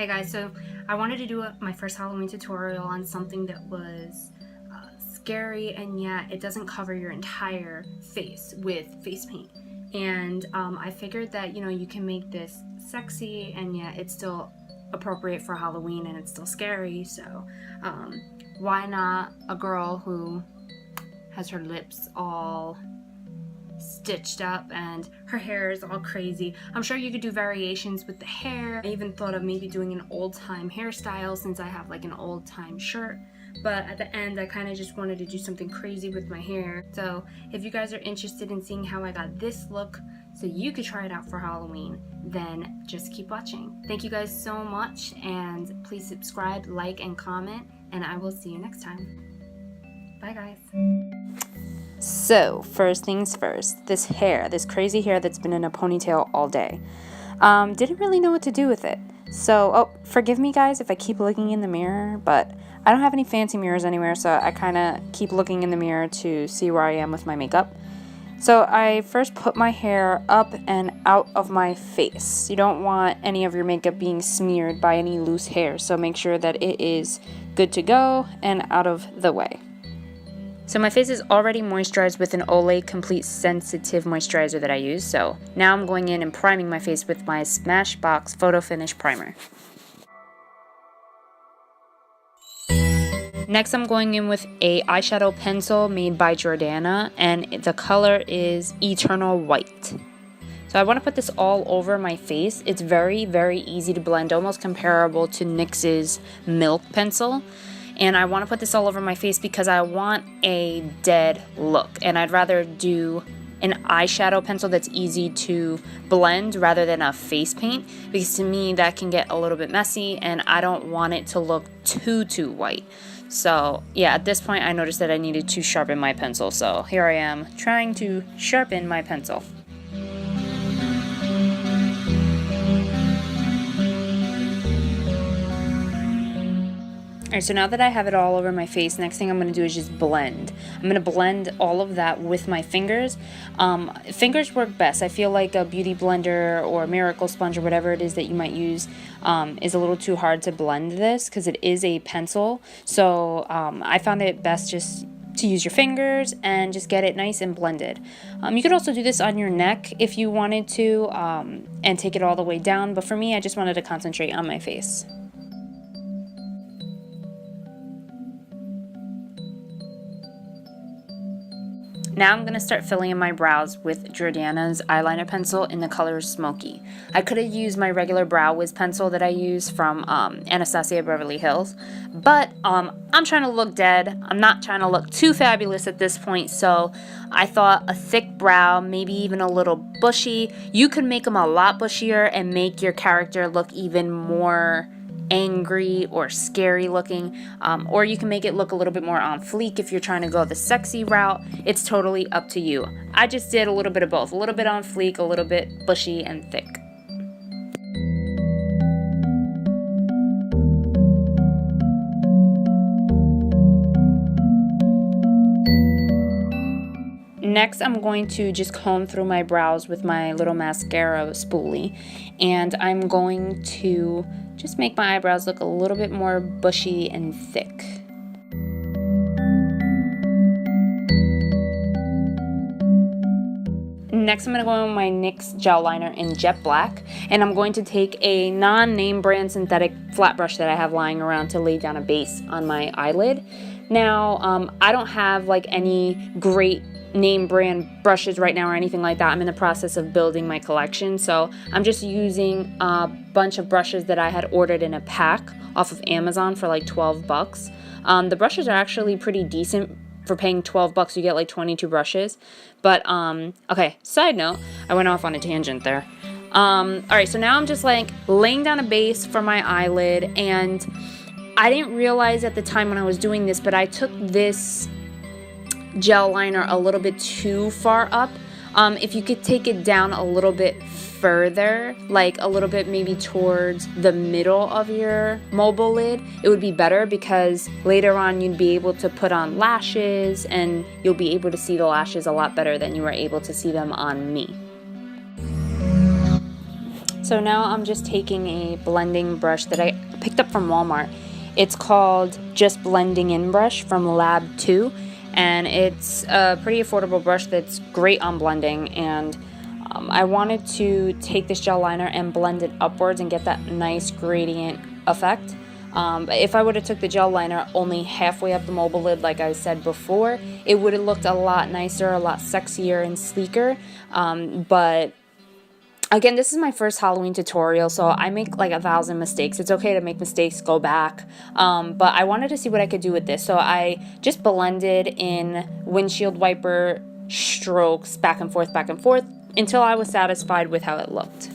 Hey guys, so I wanted to do my first Halloween tutorial on something that was scary and yet it doesn't cover your entire face with face paint. And I figured that, you can make this sexy and yet it's still appropriate for Halloween and it's still scary. So why not a girl who has her lips all stitched up and her hair is all crazy. I'm sure you could do variations with the hair. I even thought of maybe doing an old-time hairstyle since I have like an old-time shirt, but at the end I kind of just wanted to do something crazy with my hair. So if you guys are interested in seeing how I got this look so you could try it out for Halloween, then just keep watching. Thank you guys so much, and please subscribe, like, and comment, and I will see you next time. Bye guys. So, first things first, this crazy hair that's been in a ponytail all day. Didn't really know what to do with it. So, forgive me guys if I keep looking in the mirror, but I don't have any fancy mirrors anywhere, so I kind of keep looking in the mirror to see where I am with my makeup. So, I first put my hair up and out of my face. You don't want any of your makeup being smeared by any loose hair, so make sure that it is good to go and out of the way. So my face is already moisturized with an Olay Complete Sensitive Moisturizer that I use. So now I'm going in and priming my face with my Smashbox Photo Finish Primer. Next I'm going in with a eyeshadow pencil made by Jordana, and the color is Eternal White. So I want to put this all over my face. It's very, very easy to blend, almost comparable to NYX's Milk Pencil. And I want to put this all over my face because I want a dead look. And I'd rather do an eyeshadow pencil that's easy to blend rather than a face paint, because to me that can get a little bit messy and I don't want it to look too white. So yeah, at this point I noticed that I needed to sharpen my pencil. So here I am trying to sharpen my pencil. Alright, so now that I have it all over my face, next thing I'm going to do is just blend. I'm going to blend all of that with my fingers. Fingers work best. I feel like a beauty blender or a miracle sponge or whatever it is that you might use is a little too hard to blend this because it is a pencil. So I found it best just to use your fingers and just get it nice and blended. You could also do this on your neck if you wanted to and take it all the way down, but for me I just wanted to concentrate on my face. Now I'm going to start filling in my brows with Jordana's eyeliner pencil in the color Smokey. I could have used my regular Brow Wiz pencil that I use from Anastasia Beverly Hills, but I'm trying to look dead. I'm not trying to look too fabulous at this point, so I thought a thick brow, maybe even a little bushy. You could make them a lot bushier and make your character look even more angry or scary looking, or you can make it look a little bit more on fleek if you're trying to go the sexy route. It's totally up to you. I just did a little bit of both, a little bit on fleek, a little bit bushy and thick. Next, I'm going to just comb through my brows with my little mascara spoolie, and I'm going to just make my eyebrows look a little bit more bushy and thick. Next, I'm going to go in with my NYX Gel Liner in Jet Black, and I'm going to take a non-name brand synthetic flat brush that I have lying around to lay down a base on my eyelid. Now, I don't have like any great name brand brushes right now or anything like that. I'm in the process of building my collection, so I'm just using a bunch of brushes that I had ordered in a pack off of Amazon for like 12 bucks. The brushes are actually pretty decent for paying 12 bucks. You get like 22 brushes. But okay, side note, I went off on a tangent there. Alright, so now I'm just like laying down a base for my eyelid, and I didn't realize at the time when I was doing this, but I took this gel liner a little bit too far up. If you could take it down a little bit further, like a little bit maybe towards the middle of your mobile lid, it would be better, because later on you'd be able to put on lashes and you'll be able to see the lashes a lot better than you were able to see them on me. So now I'm just taking a blending brush that I picked up from Walmart. It's called Just Blending In Brush from L.A.B 2, and it's a pretty affordable brush that's great on blending. And I wanted to take this gel liner and blend it upwards and get that nice gradient effect. But if I would have took the gel liner only halfway up the mobile lid, like I said before, it would have looked a lot nicer, a lot sexier and sleeker. But again, this is my first Halloween tutorial, so I make like 1,000 mistakes. It's okay to make mistakes, go back. But I wanted to see what I could do with this. So I just blended in windshield wiper strokes back and forth until I was satisfied with how it looked.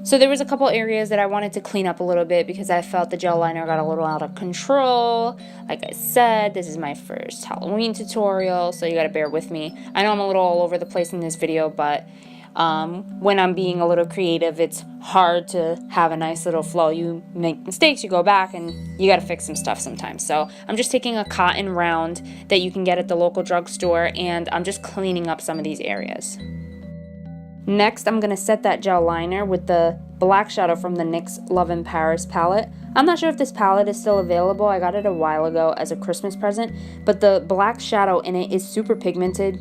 So there was a couple areas that I wanted to clean up a little bit because I felt the gel liner got a little out of control. Like I said, this is my first Halloween tutorial, so you gotta bear with me. I know I'm a little all over the place in this video, but when I'm being a little creative, it's hard to have a nice little flow. You make mistakes, you go back, and you gotta fix some stuff sometimes. So I'm just taking a cotton round that you can get at the local drugstore, and I'm just cleaning up some of these areas. Next, I'm going to set that gel liner with the black shadow from the NYX Love in Paris palette. I'm not sure if this palette is still available. I got it a while ago as a Christmas present, but the black shadow in it is super pigmented.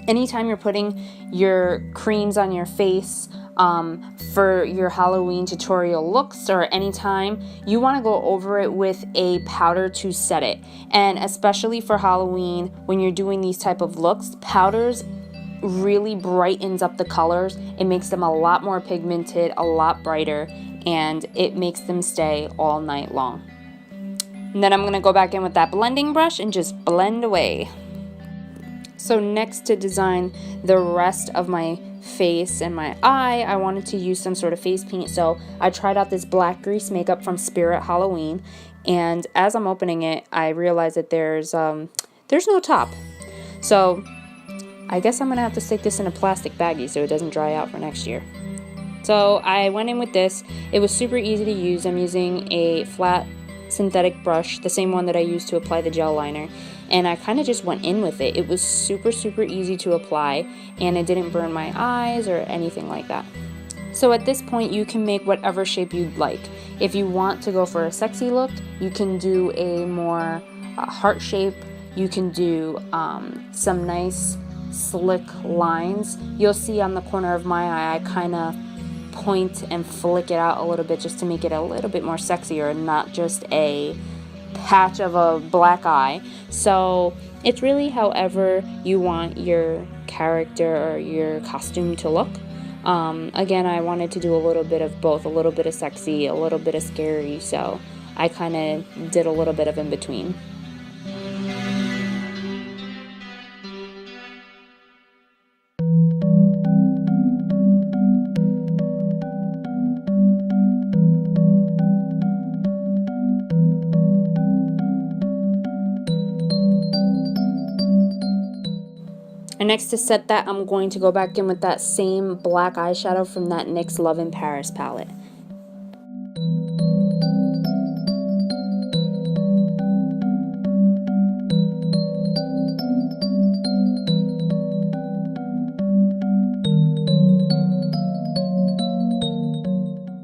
Anytime you're putting your creams on your face for your Halloween tutorial looks, or anytime, you want to go over it with a powder to set it. And especially for Halloween, when you're doing these type of looks, powders really brightens up the colors. It makes them a lot more pigmented, a lot brighter, and it makes them stay all night long. And then I'm going to go back in with that blending brush and just blend away. So next, to design the rest of my face and my eye, I wanted to use some sort of face paint. So I tried out this black grease makeup from Spirit Halloween, and as I'm opening it, I realized that there's no top. So I guess I'm going to have to stick this in a plastic baggie so it doesn't dry out for next year. So I went in with this. It was super easy to use. I'm using a flat synthetic brush, the same one that I used to apply the gel liner. And I kind of just went in with it. It was super, super easy to apply, and it didn't burn my eyes or anything like that. So at this point, you can make whatever shape you'd like. If you want to go for a sexy look, you can do a more heart shape. You can do some nice slick lines. You'll see on the corner of my eye, I kind of point and flick it out a little bit just to make it a little bit more sexier and not just a patch of a black eye. So it's really however you want your character or your costume to look. Again, I wanted to do a little bit of both, a little bit of sexy, a little bit of scary, so I kind of did a little bit of in between. And next, to set that, I'm going to go back in with that same black eyeshadow from that NYX Love in Paris palette.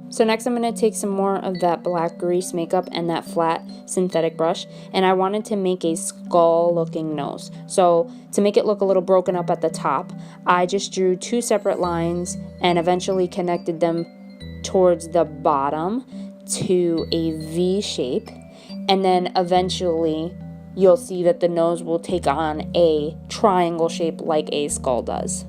So next, I'm going to take some more of that black grease makeup and that flat synthetic brush, and I wanted to make a skull looking nose. So to make it look a little broken up at the top, I just drew two separate lines and eventually connected them towards the bottom to a V shape, and then eventually you'll see that the nose will take on a triangle shape like a skull does.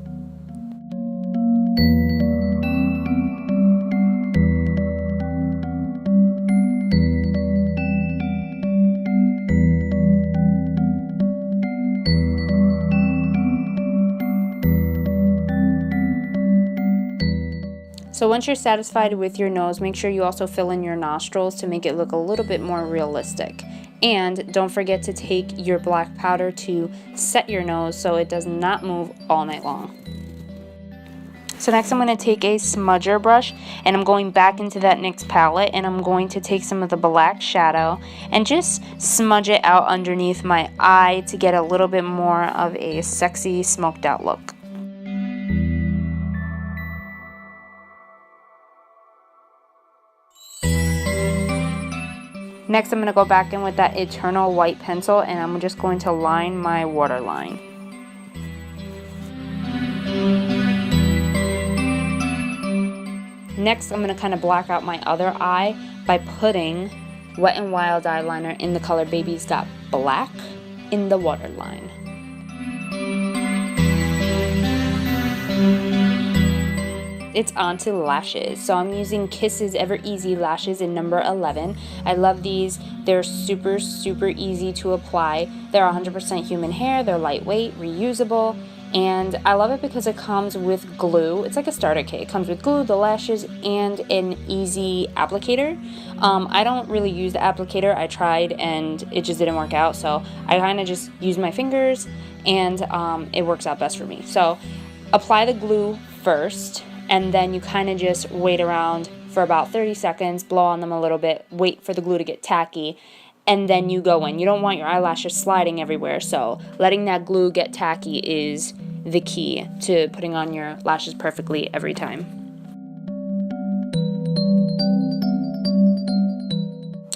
So once you're satisfied with your nose, make sure you also fill in your nostrils to make it look a little bit more realistic. And don't forget to take your black powder to set your nose so it does not move all night long. So next I'm going to take a smudger brush, and I'm going back into that NYX palette, and I'm going to take some of the black shadow and just smudge it out underneath my eye to get a little bit more of a sexy smoked out look. Next I'm going to go back in with that Eternal White pencil, and I'm just going to line my waterline. Next, I'm going to kind of black out my other eye by putting Wet n Wild eyeliner in the color Baby's Got Black in the waterline. It's on to lashes. So I'm using Kiss's Ever Easy lashes in number 11. I love these. They're super easy to apply. They're 100% human hair. They're lightweight, reusable. And I love it because it comes with glue. It's like a starter kit. It comes with glue, the lashes, and an easy applicator. I don't really use the applicator. I tried and it just didn't work out. So I kind of just use my fingers, and it works out best for me. So apply the glue first, and then you kind of just wait around for about 30 seconds, blow on them a little bit, wait for the glue to get tacky, and then you go in. You don't want your eyelashes sliding everywhere, so letting that glue get tacky is the key to putting on your lashes perfectly every time.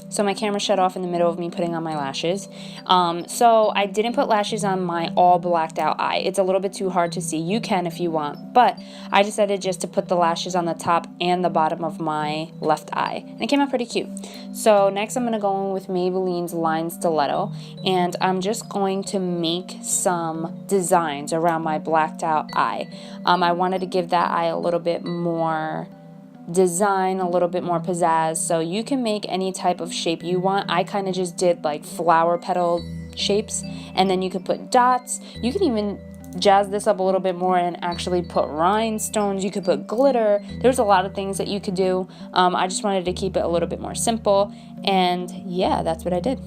So my camera shut off in the middle of me putting on my lashes. So I didn't put lashes on my all blacked out eye. It's a little bit too hard to see. You can if you want, but I decided just to put the lashes on the top and the bottom of my left eye, and it came out pretty cute. So next I'm going to go in with Maybelline's Line Stiletto, and I'm just going to make some designs around my blacked out eye. I wanted to give that eye a little bit more design, a little bit more pizzazz, so you can make any type of shape you want. I kind of just did like flower petal shapes, and then you could put dots. You can even jazz this up a little bit more and actually put rhinestones. You could put glitter. There's a lot of things that you could do. I just wanted to keep it a little bit more simple, and yeah, that's what I did.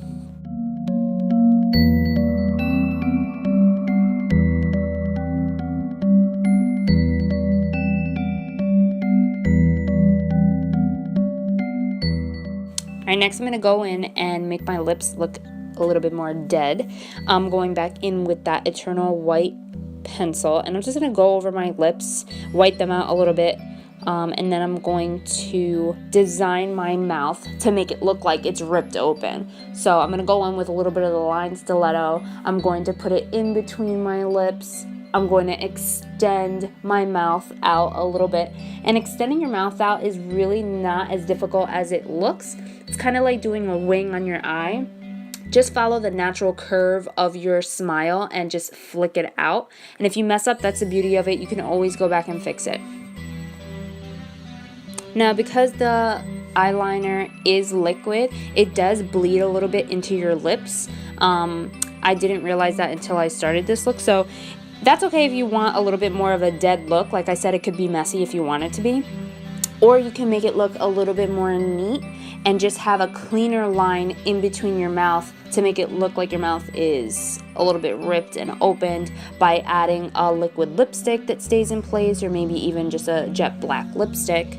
Alright, next I'm going to go in and make my lips look a little bit more dead. I'm going back in with that Eternal White pencil, and I'm just going to go over my lips, white them out a little bit, and then I'm going to design my mouth to make it look like it's ripped open. So I'm going to go in with a little bit of the Line Stiletto. I'm going to put it in between my lips. I'm going to extend my mouth out a little bit. And extending your mouth out is really not as difficult as it looks. It's kind of like doing a wing on your eye. Just follow the natural curve of your smile and just flick it out. And if you mess up, that's the beauty of it. You can always go back and fix it. Now, because the eyeliner is liquid, it does bleed a little bit into your lips. I didn't realize that until I started this look. So that's okay if you want a little bit more of a dead look. Like I said, it could be messy if you want it to be. Or you can make it look a little bit more neat and just have a cleaner line in between your mouth to make it look like your mouth is a little bit ripped and opened by adding a liquid lipstick that stays in place, or maybe even just a jet black lipstick.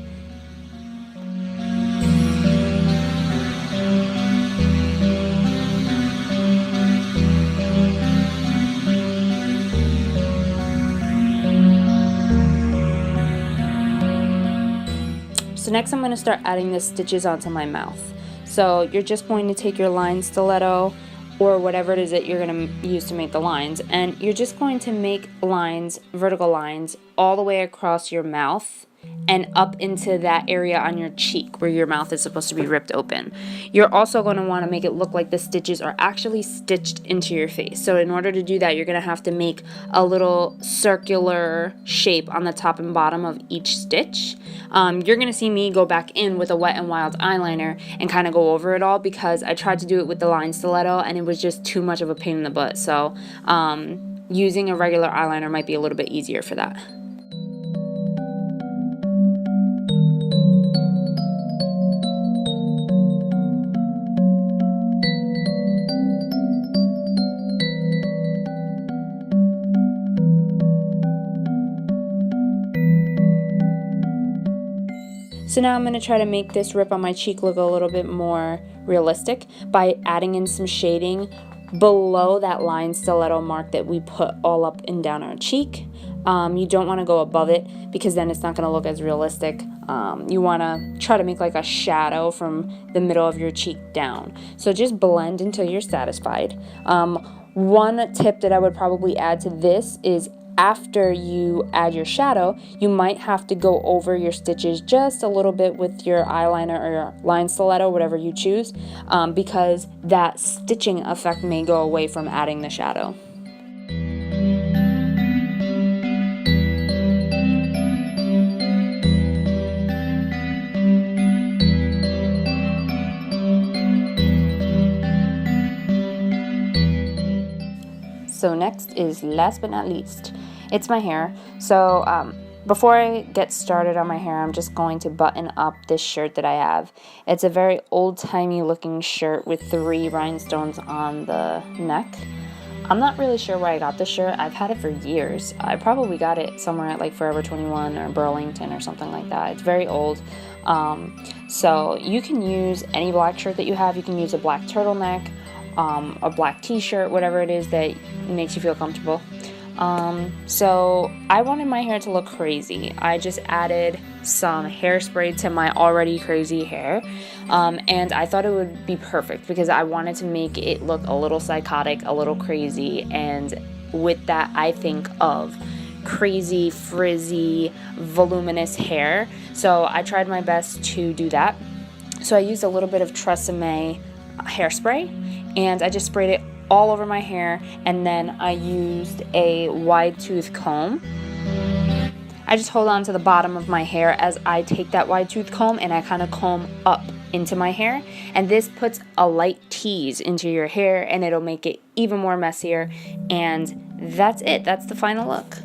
So next I'm going to start adding the stitches onto my mouth. So you're just going to take your Line Stiletto or whatever it is that you're going to use to make the lines, and you're just going to make lines, vertical lines, all the way across your mouth and up into that area on your cheek where your mouth is supposed to be ripped open. You're also going to want to make it look like the stitches are actually stitched into your face. So in order to do that, you're going to have to make a little circular shape on the top and bottom of each stitch. You're going to see me go back in with a Wet n Wild eyeliner and kind of go over it all, because I tried to do it with the Line Stiletto and it was just too much of a pain in the butt. So using a regular eyeliner might be a little bit easier for that. So now I'm going to try to make this rip on my cheek look a little bit more realistic by adding in some shading below that line stiletto mark that we put all up and down our cheek. You don't want to go above it because then it's not going to look as realistic. You want to try to make like a shadow from the middle of your cheek down. So just blend until you're satisfied. One tip that I would probably add to this is after you add your shadow, you might have to go over your stitches just a little bit with your eyeliner or your line stiletto, whatever you choose, because that stitching effect may go away from adding the shadow. So next is, last but not least, it's my hair. So before I get started on my hair, I'm just going to button up this shirt that I have. It's a very old-timey looking shirt with 3 rhinestones on the neck. I'm not really sure where I got this shirt. I've had it for years. I probably got it somewhere at like Forever 21 or Burlington or something like that. It's very old. So you can use any black shirt that you have. You can use a black turtleneck, a black t-shirt, whatever it is that makes you feel comfortable. So I wanted my hair to look crazy. I just added some hairspray to my already crazy hair, and I thought it would be perfect because I wanted to make it look a little psychotic, a little crazy, and with that I think of crazy, frizzy, voluminous hair. So I tried my best to do that. So I used a little bit of Tresemme hairspray, and I just sprayed it all over my hair, and then I used a wide tooth comb. I just hold on to the bottom of my hair as I take that wide tooth comb and I kind of comb up into my hair, and this puts a light tease into your hair and it'll make it even more messier, and that's it. That's the final look.